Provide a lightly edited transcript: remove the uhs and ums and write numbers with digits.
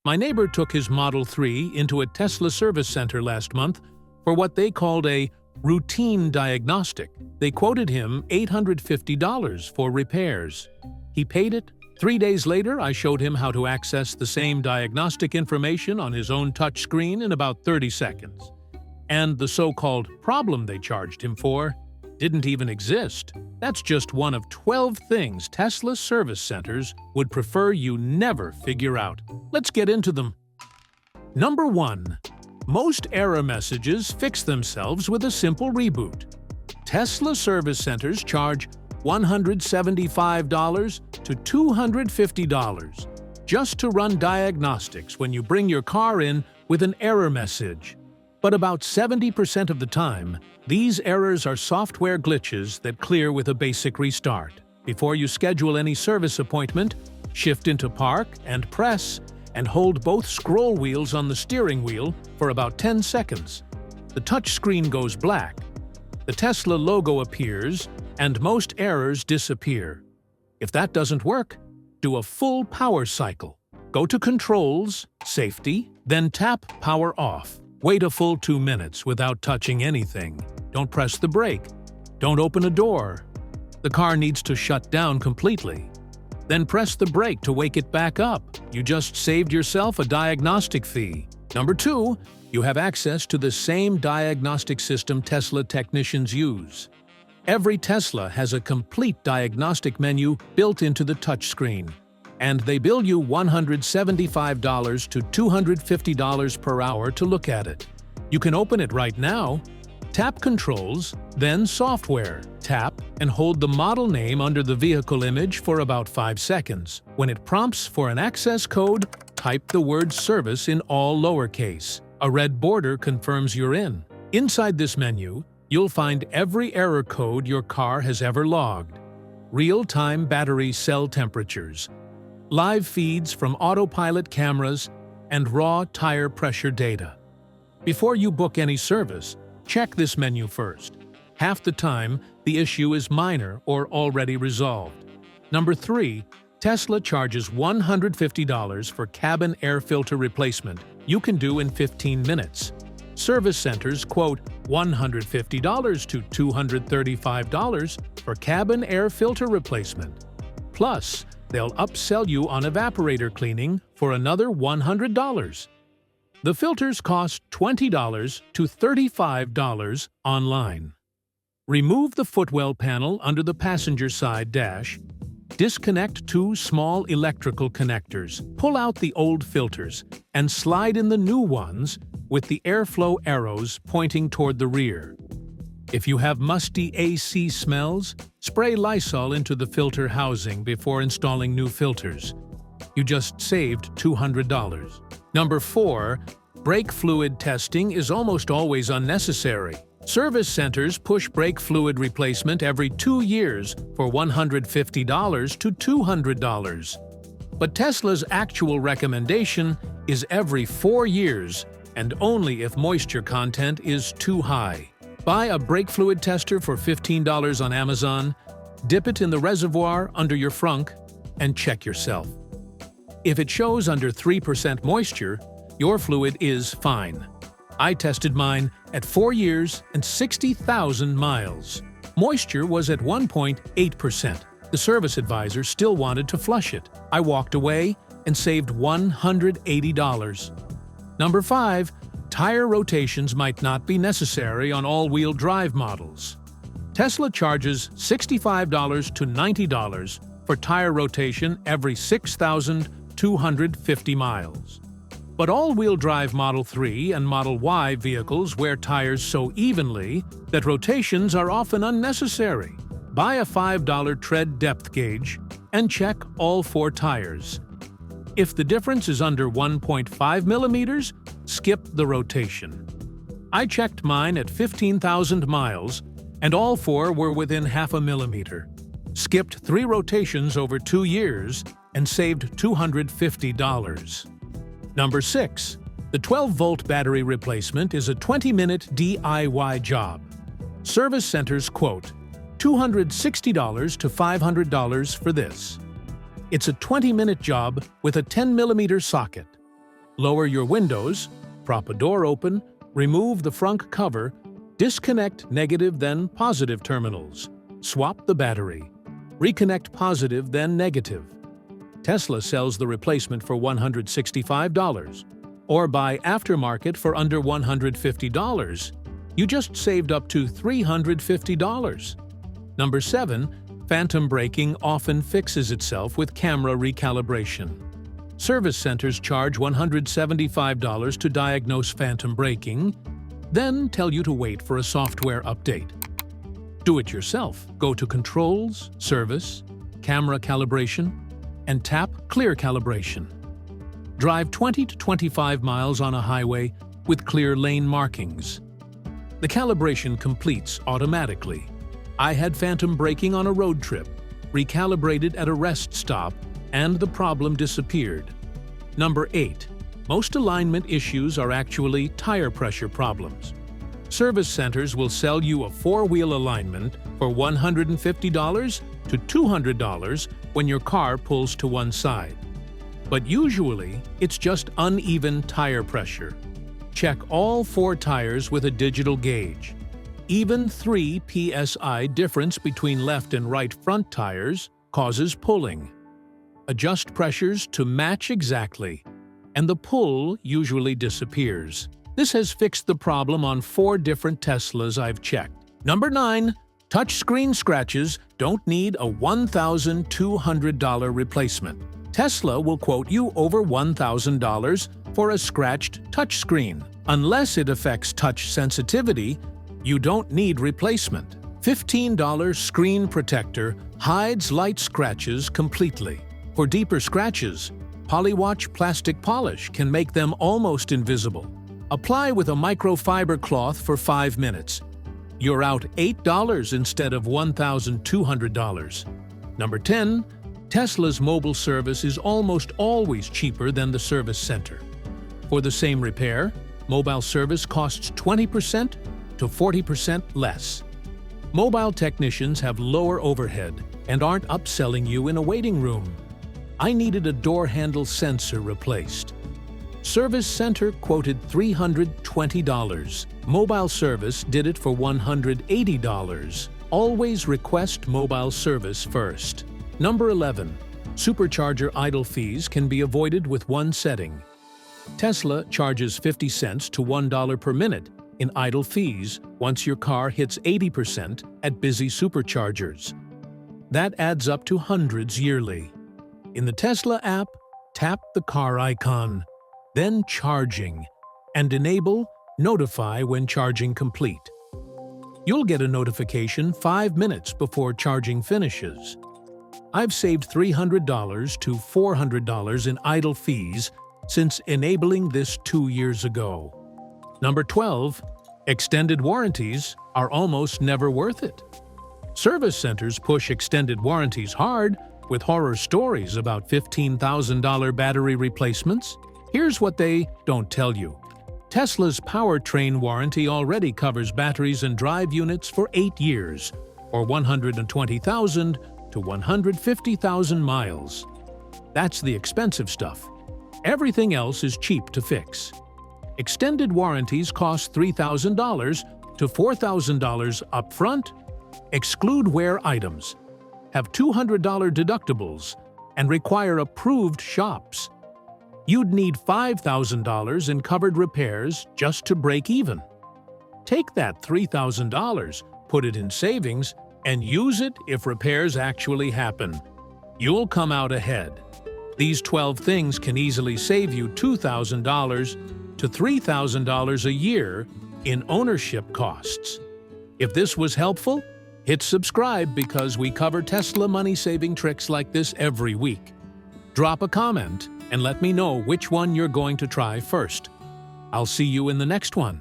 My neighbor took his Model 3 into a Tesla service center last month for what they called a routine diagnostic. They quoted him $850 for repairs. He paid it. 3 days later, I showed him how to access the same diagnostic information on his own touchscreen in about 30 seconds. And the so-called problem they charged him for didn't even exist. That's just one of 12 things Tesla service centers would prefer you never figure out. Let's get into them. Number 1. Most error messages fix themselves with a simple reboot. Tesla service centers charge $175 to $250 just to run diagnostics when you bring your car in with an error message. But about 70% of the time, these errors are software glitches that clear with a basic restart. Before you schedule any service appointment, shift into park and press and hold both scroll wheels on the steering wheel for about 10 seconds. The touchscreen goes black, the Tesla logo appears, and most errors disappear. If that doesn't work, do a full power cycle. Go to Controls, Safety, then tap Power Off. Wait a full 2 minutes without touching anything. Don't press the brake. Don't open a door. The car needs to shut down completely. Then press the brake to wake it back up. You just saved yourself a diagnostic fee. Number 2, you have access to the same diagnostic system Tesla technicians use. Every Tesla has a complete diagnostic menu built into the touchscreen, and they bill you $175 to $250 per hour to look at it. You can open it right now. Tap Controls, then Software. Tap and hold the model name under the vehicle image for about 5 seconds. When it prompts for an access code, type the word Service in all lowercase. A red border confirms you're in. Inside this menu, you'll find every error code your car has ever logged. Real-time battery cell temperatures, live feeds from autopilot cameras, and raw tire pressure data. Before you book any service, check this menu first. Half the time, the issue is minor or already resolved. Number 3, Tesla charges $150 for cabin air filter replacement. You can do in 15 minutes. Service centers quote $150 to $235 for cabin air filter replacement. Plus, they'll upsell you on evaporator cleaning for another $100. The filters cost $20 to $35 online. Remove the footwell panel under the passenger side dash. Disconnect 2 small electrical connectors. Pull out the old filters and slide in the new ones with the airflow arrows pointing toward the rear. If you have musty AC smells, spray Lysol into the filter housing before installing new filters. You just saved $200. Number 4, brake fluid testing is almost always unnecessary. Service centers push brake fluid replacement every 2 years for $150 to $200. But Tesla's actual recommendation is every 4 years, and only if moisture content is too high. Buy a brake fluid tester for $15 on Amazon, dip it in the reservoir under your frunk, and check yourself. If it shows under 3% moisture, your fluid is fine. I tested mine at 4 years and 60,000 miles. Moisture was at 1.8%. The service advisor still wanted to flush it. I walked away and saved $180. Number 5, tire rotations might not be necessary on all-wheel drive models. Tesla charges $65 to $90 for tire rotation every 6,250 miles. But all-wheel drive Model 3 and Model Y vehicles wear tires so evenly that rotations are often unnecessary. Buy a $5 tread depth gauge and check all 4 tires. If the difference is under 1.5 millimeters, skip the rotation. I checked mine at 15,000 miles, and all 4 were within half a millimeter. Skipped 3 rotations over 2 years and saved $250. Number 6. The 12-volt battery replacement is a 20-minute DIY job. Service centers quote $260 to $500 for this. It's a 20-minute job with a 10mm socket. Lower your windows, prop a door open, remove the front cover, disconnect negative then positive terminals. Swap the battery. Reconnect positive then negative. Tesla sells the replacement for $165, or buy aftermarket for under $150. You just saved up to $350. Number 7. Phantom braking often fixes itself with camera recalibration. Service centers charge $175 to diagnose phantom braking, then tell you to wait for a software update. Do it yourself. Go to Controls, Service, Camera Calibration, and tap Clear Calibration. Drive 20 to 25 miles on a highway with clear lane markings. The calibration completes automatically. I had phantom braking on a road trip, recalibrated at a rest stop, and the problem disappeared. Number 8. Most alignment issues are actually tire pressure problems. Service centers will sell you a 4-wheel alignment for $150 to $200 when your car pulls to one side. But usually, it's just uneven tire pressure. Check all 4 tires with a digital gauge. Even 3 psi difference between left and right front tires causes pulling. Adjust pressures to match exactly, and the pull usually disappears. This has fixed the problem on 4 different Teslas I've checked. Number 9. Touchscreen scratches don't need a $1,200 replacement. Tesla will quote you over $1,000 for a scratched touchscreen. Unless it affects touch sensitivity, you don't need replacement. $15 screen protector hides light scratches completely. For deeper scratches, Polywatch plastic polish can make them almost invisible. Apply with a microfiber cloth for 5 minutes. You're out $8 instead of $1,200. Number 10. Tesla's mobile service is almost always cheaper than the service center. For the same repair, mobile service costs 20% to 40% less. Mobile technicians have lower overhead and aren't upselling you in a waiting room. I needed a door handle sensor replaced. Service center quoted $320. Mobile service did it for $180. Always request mobile service first. Number 11. Supercharger idle fees can be avoided with one setting. Tesla charges 50 cents to $1 per minute in idle fees once your car hits 80% at busy superchargers. That adds up to hundreds yearly. In the Tesla app, tap the car icon, then Charging, and enable Notify when charging complete. You'll get a notification 5 minutes before charging finishes. I've saved $300 to $400 in idle fees since enabling this 2 years ago. Number 12. Extended warranties are almost never worth it. Service centers push extended warranties hard with horror stories about $15,000 battery replacements. Here's what they don't tell you. Tesla's powertrain warranty already covers batteries and drive units for 8 years, or 120,000 to 150,000 miles. That's the expensive stuff. Everything else is cheap to fix. Extended warranties cost $3,000 to $4,000 upfront, exclude wear items, have $200 deductibles, and require approved shops. You'd need $5,000 in covered repairs just to break even. Take that $3,000, put it in savings, and use it if repairs actually happen. You'll come out ahead. These 12 things can easily save you $2,000 to $3,000 a year in ownership costs. If this was helpful, hit subscribe because we cover Tesla money-saving tricks like this every week. Drop a comment and let me know which one you're going to try first. I'll see you in the next one.